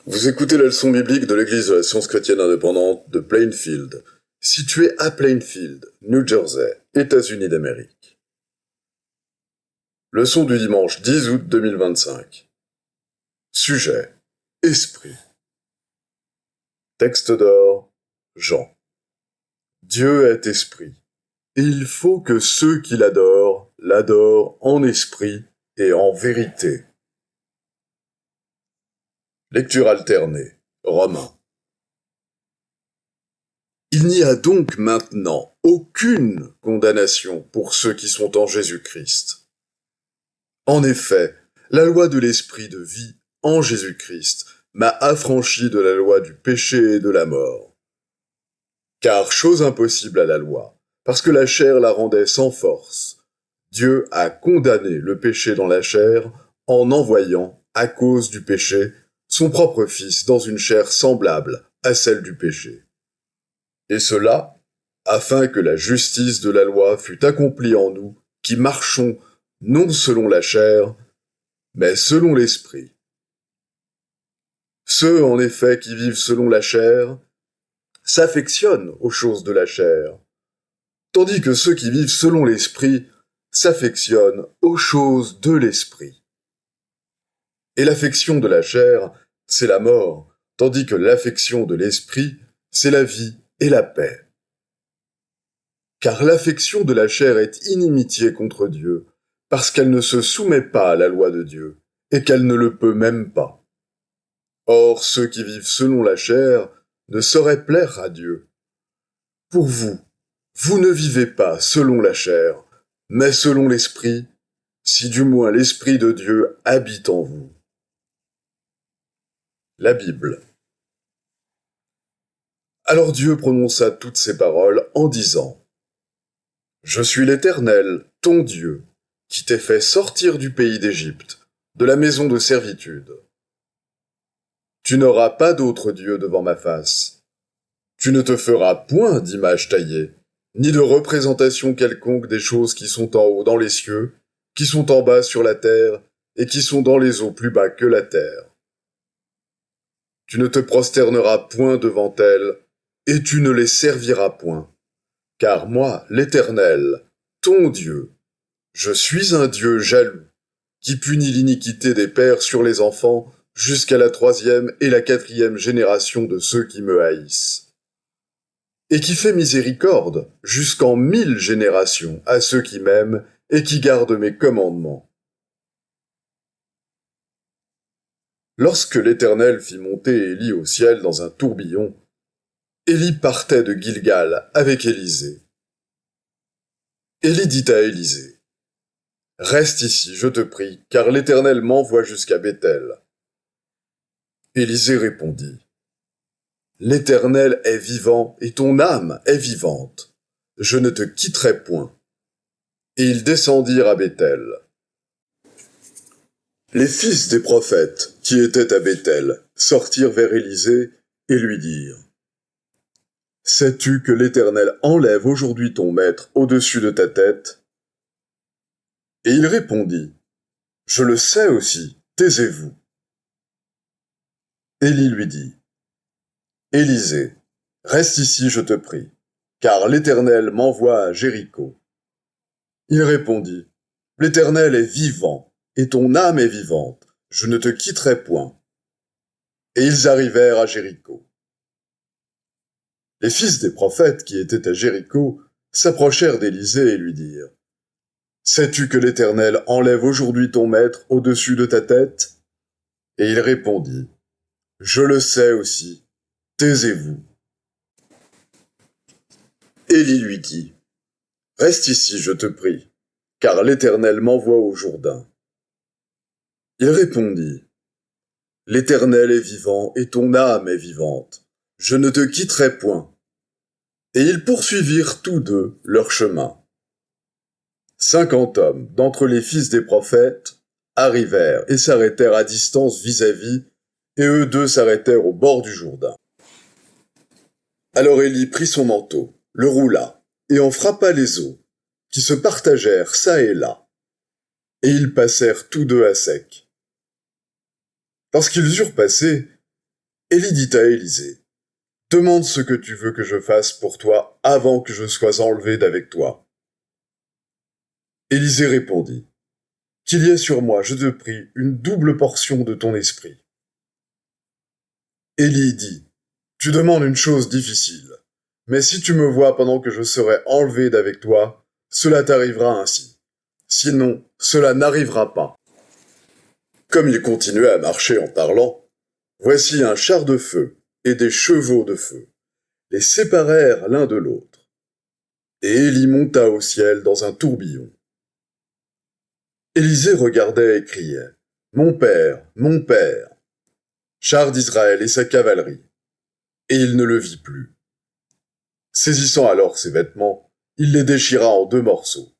Vous écoutez la leçon biblique de l'Église de la Science chrétienne indépendante de Plainfield, située à Plainfield, New Jersey, États-Unis d'Amérique. Leçon du dimanche 10 août 2025. Sujet: Esprit. Texte d'or, Jean. Dieu est esprit, et il faut que ceux qui l'adorent en esprit et en vérité. Lecture alternée, Romains. Il n'y a donc maintenant aucune condamnation pour ceux qui sont en Jésus-Christ. En effet, la loi de l'esprit de vie en Jésus-Christ m'a affranchi de la loi du péché et de la mort. Car chose impossible à la loi, parce que la chair la rendait sans force, Dieu a condamné le péché dans la chair en envoyant, à cause du péché, son propre Fils dans une chair semblable à celle du péché. Et cela, afin que la justice de la loi fût accomplie en nous, qui marchons non selon la chair, mais selon l'esprit. Ceux, en effet, qui vivent selon la chair, s'affectionnent aux choses de la chair, tandis que ceux qui vivent selon l'esprit s'affectionnent aux choses de l'esprit. Et l'affection de la chair, c'est la mort, tandis que l'affection de l'esprit, c'est la vie et la paix. Car l'affection de la chair est inimitié contre Dieu, parce qu'elle ne se soumet pas à la loi de Dieu, et qu'elle ne le peut même pas. Or, ceux qui vivent selon la chair ne sauraient plaire à Dieu. Pour vous, vous ne vivez pas selon la chair, mais selon l'esprit, si du moins l'esprit de Dieu habite en vous. La Bible. Alors Dieu prononça toutes ces paroles en disant: Je suis l'Éternel, ton Dieu, qui t'ai fait sortir du pays d'Égypte, de la maison de servitude. Tu n'auras pas d'autre Dieu devant ma face. Tu ne te feras point d'image taillée, ni de représentation quelconque des choses qui sont en haut dans les cieux, qui sont en bas sur la terre, et qui sont dans les eaux plus bas que la terre. Tu ne te prosterneras point devant elles, et tu ne les serviras point. Car moi, l'Éternel, ton Dieu, je suis un Dieu jaloux, qui punit l'iniquité des pères sur les enfants jusqu'à la 3e et la 4e génération de ceux qui me haïssent. Et qui fait miséricorde jusqu'en 1000 générations à ceux qui m'aiment et qui gardent mes commandements. Lorsque l'Éternel fit monter Élie au ciel dans un tourbillon, Élie partait de Gilgal avec Élisée. Élie dit à Élisée: Reste ici, je te prie, car l'Éternel m'envoie jusqu'à Béthel. Élisée répondit: L'Éternel est vivant et ton âme est vivante. Je ne te quitterai point. Et ils descendirent à Béthel. Les fils des prophètes qui étaient à Béthel sortirent vers Élisée et lui dirent: Sais-tu que l'Éternel enlève aujourd'hui ton maître au-dessus de ta tête? Et il répondit: Je le sais aussi, taisez-vous. Élie lui dit: Élisée, reste ici, je te prie, car l'Éternel m'envoie à Jéricho. Il répondit: L'Éternel est vivant, et ton âme est vivante, je ne te quitterai point. Et ils arrivèrent à Jéricho. Les fils des prophètes qui étaient à Jéricho s'approchèrent d'Élisée et lui dirent: Sais-tu que l'Éternel enlève aujourd'hui ton maître au-dessus de ta tête? Et il répondit: Je le sais aussi, taisez-vous. Élie lui dit: Reste ici, je te prie, car l'Éternel m'envoie au Jourdain. Il répondit: L'Éternel est vivant et ton âme est vivante. Je ne te quitterai point. Et ils poursuivirent tous deux leur chemin. 50 hommes d'entre les fils des prophètes arrivèrent et s'arrêtèrent à distance vis-à-vis, et eux deux s'arrêtèrent au bord du Jourdain. Alors Élie prit son manteau, le roula, et en frappa les eaux, qui se partagèrent çà et là. Et ils passèrent tous deux à sec. Lorsqu'ils eurent passé, Élie dit à Élisée, « Demande ce que tu veux que je fasse pour toi avant que je sois enlevé d'avec toi. » Élisée répondit, « Qu'il y ait sur moi, je te prie, une double portion de ton esprit. » Élie dit, « Tu demandes une chose difficile, mais si tu me vois pendant que je serai enlevé d'avec toi, cela t'arrivera ainsi. Sinon, cela n'arrivera pas. » Comme il continuait à marcher en parlant, voici un char de feu et des chevaux de feu les séparèrent l'un de l'autre. Et Élie monta au ciel dans un tourbillon. Élisée regardait et criait, « Mon père, char d'Israël et sa cavalerie. » Et il ne le vit plus. Saisissant alors ses vêtements, il les déchira en 2 morceaux.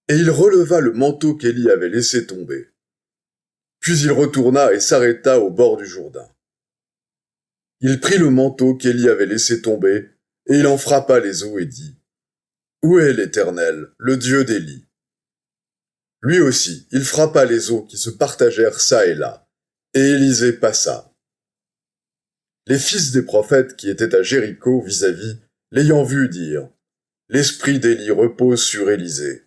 Et il releva le manteau qu'Élie avait laissé tomber. Puis il retourna et s'arrêta au bord du Jourdain. Il prit le manteau qu'Élie avait laissé tomber, et il en frappa les eaux et dit, « Où est l'Éternel, le Dieu d'Élie ?» Lui aussi, il frappa les eaux qui se partagèrent çà et là, et Élisée passa. Les fils des prophètes qui étaient à Jéricho vis-à-vis, l'ayant vu, dirent, « L'esprit d'Élie repose sur Élisée. »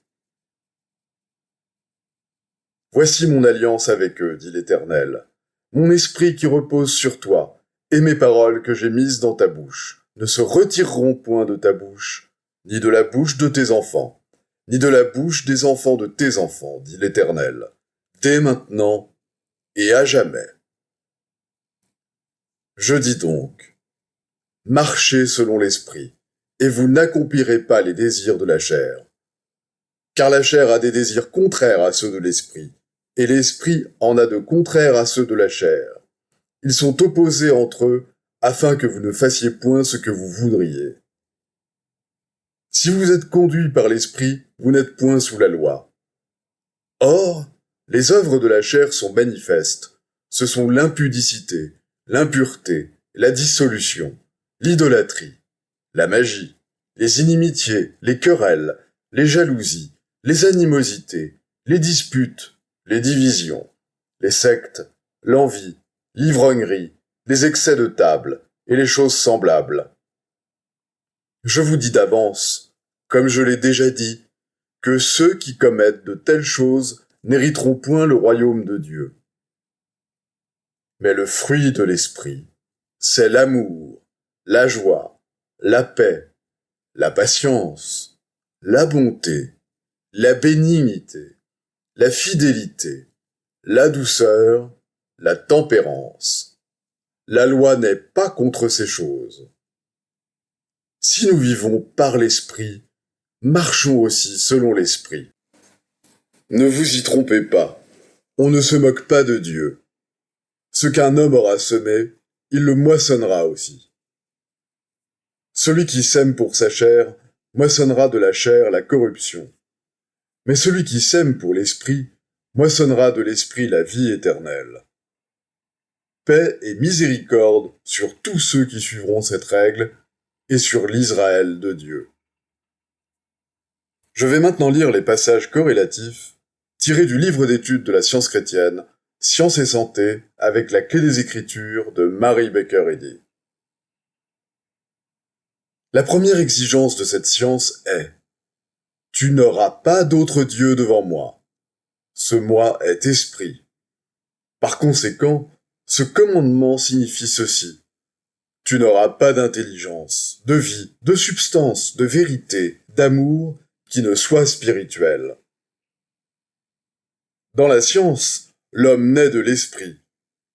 « Voici mon alliance avec eux, dit l'Éternel, mon esprit qui repose sur toi, et mes paroles que j'ai mises dans ta bouche ne se retireront point de ta bouche, ni de la bouche de tes enfants, ni de la bouche des enfants de tes enfants, dit l'Éternel, dès maintenant et à jamais. Je dis donc, marchez selon l'esprit, et vous n'accomplirez pas les désirs de la chair. Car la chair a des désirs contraires à ceux de l'esprit, et l'esprit en a de contraires à ceux de la chair. Ils sont opposés entre eux, afin que vous ne fassiez point ce que vous voudriez. Si vous êtes conduits par l'esprit, vous n'êtes point sous la loi. Or, les œuvres de la chair sont manifestes. Ce sont l'impudicité, l'impureté, la dissolution, l'idolâtrie, la magie, les inimitiés, les querelles, les jalousies, les animosités, les disputes, les divisions, les sectes, l'envie, l'ivrognerie, les excès de table et les choses semblables. Je vous dis d'avance, comme je l'ai déjà dit, que ceux qui commettent de telles choses n'hériteront point le royaume de Dieu. Mais le fruit de l'esprit, c'est l'amour, la joie, la paix, la patience, la bonté, la bénignité, la fidélité, la douceur, la tempérance. La loi n'est pas contre ces choses. Si nous vivons par l'esprit, marchons aussi selon l'esprit. Ne vous y trompez pas, on ne se moque pas de Dieu. Ce qu'un homme aura semé, il le moissonnera aussi. Celui qui sème pour sa chair, moissonnera de la chair la corruption. Mais celui qui sème pour l'esprit, moissonnera de l'esprit la vie éternelle. Paix et miséricorde sur tous ceux qui suivront cette règle et sur l'Israël de Dieu. Je vais maintenant lire les passages corrélatifs tirés du livre d'études de la science chrétienne, Science et santé, avec la clé des Écritures de Mary Baker Eddy. La première exigence de cette science est « Tu n'auras pas d'autre Dieu devant moi ». Ce moi est esprit. Par conséquent, ce commandement signifie ceci. Tu n'auras pas d'intelligence, de vie, de substance, de vérité, d'amour qui ne soit spirituel. Dans la science, l'homme naît de l'esprit.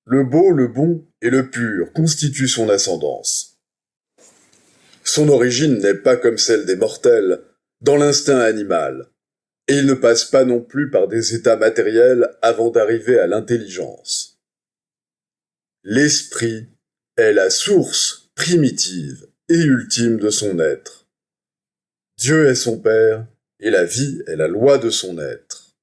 Le beau, le bon et le pur constituent son ascendance. Son origine n'est pas comme celle des mortels, dans l'instinct animal, et il ne passe pas non plus par des états matériels avant d'arriver à l'intelligence. L'esprit est la source primitive et ultime de son être. Dieu est son Père, et la vie est la loi de son être.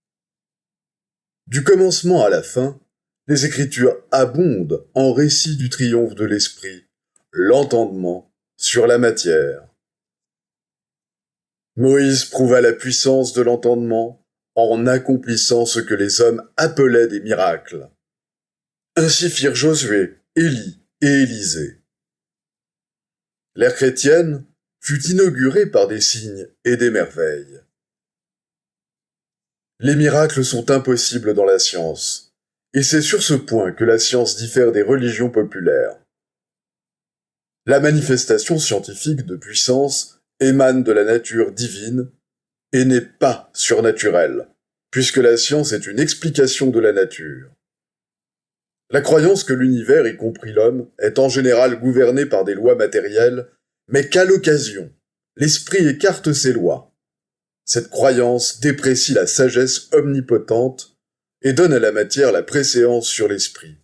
Du commencement à la fin, les Écritures abondent en récits du triomphe de l'esprit, l'entendement, sur la matière. Moïse prouva la puissance de l'entendement en accomplissant ce que les hommes appelaient des miracles. Ainsi firent Josué, Élie, et Élysée. L'ère chrétienne fut inaugurée par des signes et des merveilles. Les miracles sont impossibles dans la science, et c'est sur ce point que la science diffère des religions populaires. La manifestation scientifique de puissance émane de la nature divine et n'est pas surnaturelle, puisque la science est une explication de la nature. La croyance que l'univers, y compris l'homme, est en général gouverné par des lois matérielles, mais qu'à l'occasion, l'esprit écarte ces lois. Cette croyance déprécie la sagesse omnipotente et donne à la matière la préséance sur l'esprit.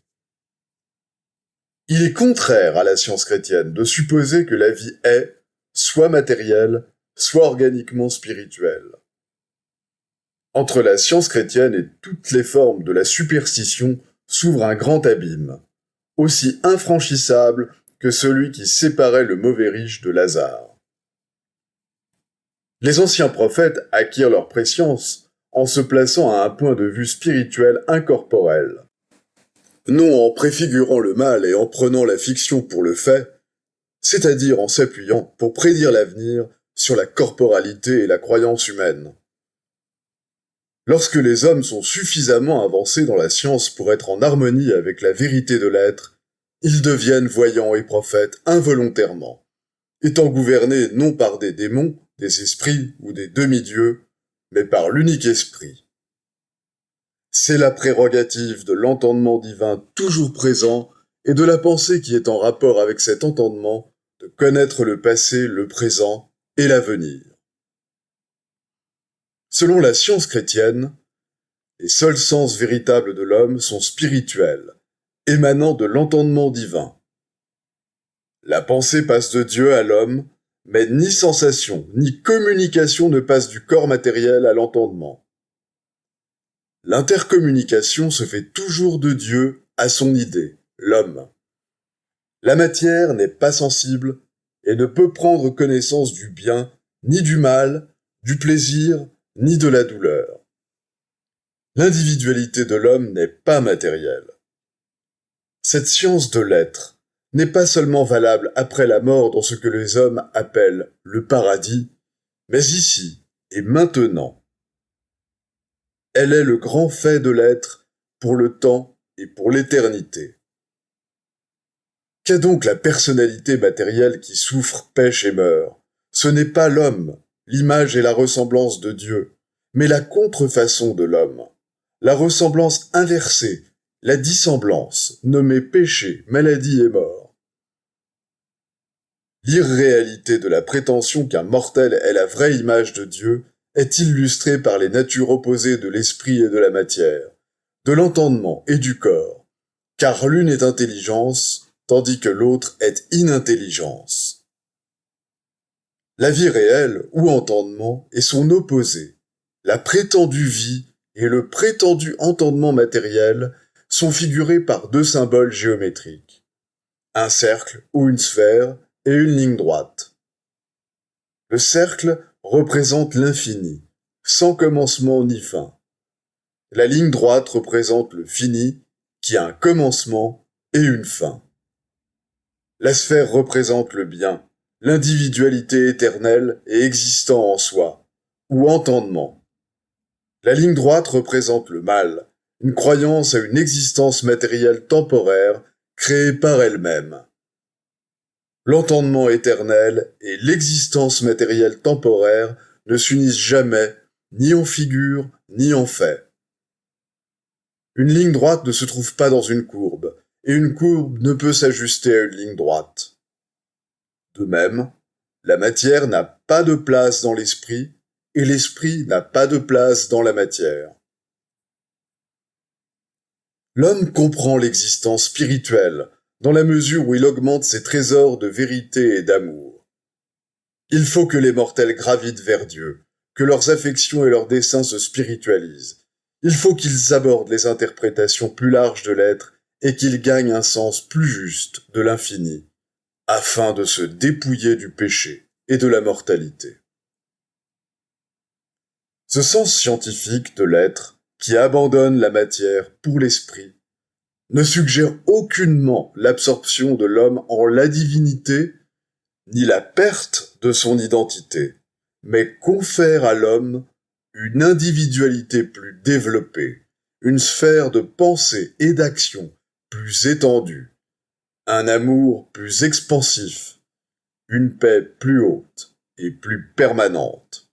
Il est contraire à la science chrétienne de supposer que la vie est, soit matérielle, soit organiquement spirituelle. Entre la science chrétienne et toutes les formes de la superstition s'ouvre un grand abîme, aussi infranchissable que celui qui séparait le mauvais riche de Lazare. Les anciens prophètes acquirent leur préscience en se plaçant à un point de vue spirituel incorporel. Non en préfigurant le mal et en prenant la fiction pour le fait, c'est-à-dire en s'appuyant pour prédire l'avenir sur la corporalité et la croyance humaine. Lorsque les hommes sont suffisamment avancés dans la science pour être en harmonie avec la vérité de l'être, ils deviennent voyants et prophètes involontairement, étant gouvernés non par des démons, des esprits ou des demi-dieux, mais par l'unique esprit. C'est la prérogative de l'entendement divin toujours présent et de la pensée qui est en rapport avec cet entendement de connaître le passé, le présent et l'avenir. Selon la science chrétienne, les seuls sens véritables de l'homme sont spirituels, émanant de l'entendement divin. La pensée passe de Dieu à l'homme, mais ni sensation, ni communication ne passe du corps matériel à l'entendement. L'intercommunication se fait toujours de Dieu à son idée, l'homme. La matière n'est pas sensible et ne peut prendre connaissance du bien, ni du mal, du plaisir, ni de la douleur. L'individualité de l'homme n'est pas matérielle. Cette science de l'être n'est pas seulement valable après la mort dans ce que les hommes appellent le paradis, mais ici et maintenant. Elle est le grand fait de l'être pour le temps et pour l'éternité. Qu'est donc la personnalité matérielle qui souffre, pêche et meurt? Ce n'est pas l'homme, l'image et la ressemblance de Dieu, mais la contrefaçon de l'homme, la ressemblance inversée, la dissemblance, nommée péché, maladie et mort. L'irréalité de la prétention qu'un mortel est la vraie image de Dieu est illustrée par les natures opposées de l'esprit et de la matière, de l'entendement et du corps, car l'une est intelligence, tandis que l'autre est inintelligence. La vie réelle, ou entendement, est son opposé. La prétendue vie et le prétendu entendement matériel sont figurés par deux symboles géométriques, un cercle ou une sphère et une ligne droite. Le cercle représente l'infini, sans commencement ni fin. La ligne droite représente le fini, qui a un commencement et une fin. La sphère représente le bien, l'individualité éternelle et existant en soi, ou entendement. La ligne droite représente le mal, une croyance à une existence matérielle temporaire créée par elle-même. L'entendement éternel et l'existence matérielle temporaire ne s'unissent jamais, ni en figure, ni en fait. Une ligne droite ne se trouve pas dans une courbe, et une courbe ne peut s'ajuster à une ligne droite. De même, la matière n'a pas de place dans l'esprit, et l'esprit n'a pas de place dans la matière. L'homme comprend l'existence spirituelle, dans la mesure où il augmente ses trésors de vérité et d'amour. Il faut que les mortels gravitent vers Dieu, que leurs affections et leurs desseins se spiritualisent. Il faut qu'ils abordent les interprétations plus larges de l'être et qu'ils gagnent un sens plus juste de l'infini, afin de se dépouiller du péché et de la mortalité. Ce sens scientifique de l'être, qui abandonne la matière pour l'esprit, ne suggère aucunement l'absorption de l'homme en la divinité, ni la perte de son identité, mais confère à l'homme une individualité plus développée, une sphère de pensée et d'action plus étendue, un amour plus expansif, une paix plus haute et plus permanente.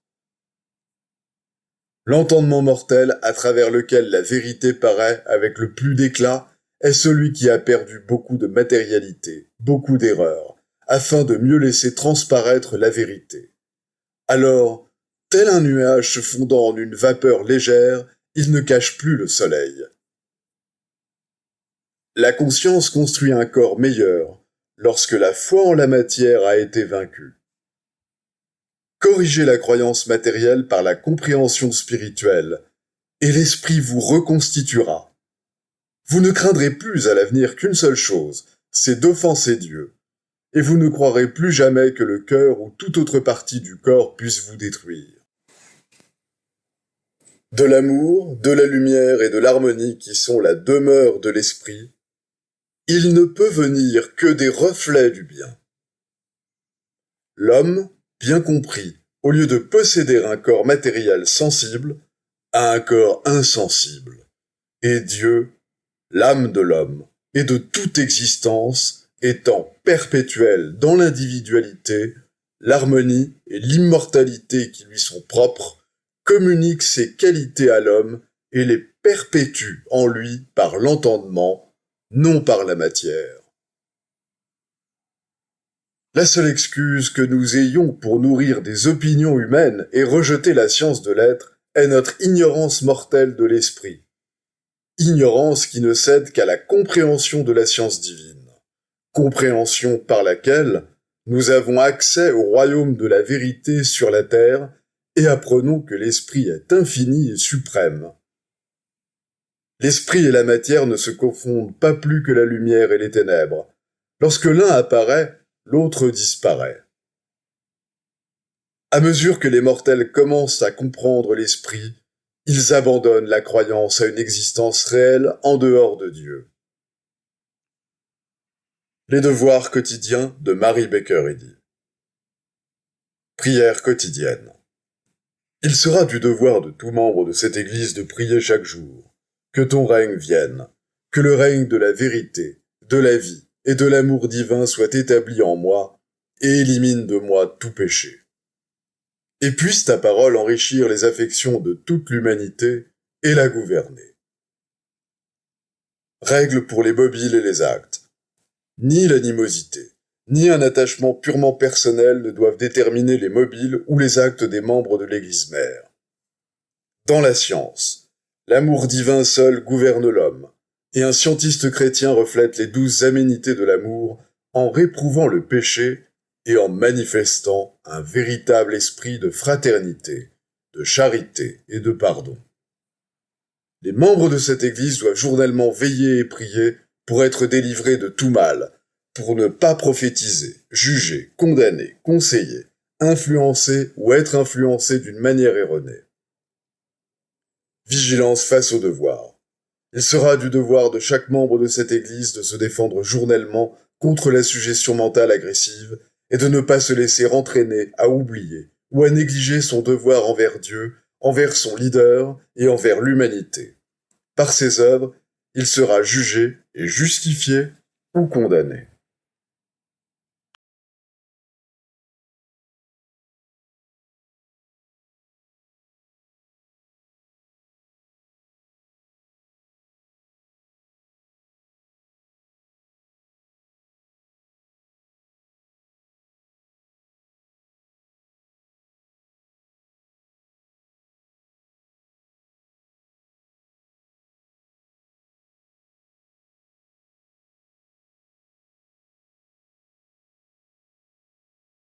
L'entendement mortel à travers lequel la vérité paraît avec le plus d'éclat est celui qui a perdu beaucoup de matérialité, beaucoup d'erreurs, afin de mieux laisser transparaître la vérité. Alors, tel un nuage se fondant en une vapeur légère, il ne cache plus le soleil. La conscience construit un corps meilleur lorsque la foi en la matière a été vaincue. Corrigez la croyance matérielle par la compréhension spirituelle, et l'esprit vous reconstituera. Vous ne craindrez plus à l'avenir qu'une seule chose, c'est d'offenser Dieu, et vous ne croirez plus jamais que le cœur ou toute autre partie du corps puisse vous détruire. De l'amour, de la lumière et de l'harmonie qui sont la demeure de l'esprit, il ne peut venir que des reflets du bien. L'homme, bien compris, au lieu de posséder un corps matériel sensible, a un corps insensible. Et Dieu, l'âme de l'homme et de toute existence, étant perpétuelle dans l'individualité, l'harmonie et l'immortalité qui lui sont propres, communique ses qualités à l'homme et les perpétue en lui par l'entendement, non par la matière. La seule excuse que nous ayons pour nourrir des opinions humaines et rejeter la science de l'être est notre ignorance mortelle de l'esprit. Ignorance qui ne cède qu'à la compréhension de la science divine. Compréhension par laquelle nous avons accès au royaume de la vérité sur la terre et apprenons que l'esprit est infini et suprême. L'esprit et la matière ne se confondent pas plus que la lumière et les ténèbres. Lorsque l'un apparaît, l'autre disparaît. À mesure que les mortels commencent à comprendre l'esprit, ils abandonnent la croyance à une existence réelle en dehors de Dieu. Les devoirs quotidiens de Mary Baker Eddy. Prière quotidienne. Il sera du devoir de tout membre de cette Église de prier chaque jour. Que ton règne vienne, que le règne de la vérité, de la vie et de l'amour divin soit établi en moi et élimine de moi tout péché. Et puisse ta parole enrichir les affections de toute l'humanité et la gouverner. Règle pour les mobiles et les actes. Ni l'animosité, ni un attachement purement personnel ne doivent déterminer les mobiles ou les actes des membres de l'Église mère. Dans la science, l'amour divin seul gouverne l'homme, et un scientiste chrétien reflète les 12 aménités de l'amour en réprouvant le péché et en manifestant un véritable esprit de fraternité, de charité et de pardon. Les membres de cette Église doivent journellement veiller et prier pour être délivrés de tout mal, pour ne pas prophétiser, juger, condamner, conseiller, influencer ou être influencés d'une manière erronée. Vigilance face au devoir. Il sera du devoir de chaque membre de cette Église de se défendre journellement contre la suggestion mentale agressive et de ne pas se laisser entraîner à oublier ou à négliger son devoir envers Dieu, envers son leader et envers l'humanité. Par ses œuvres, il sera jugé et justifié ou condamné.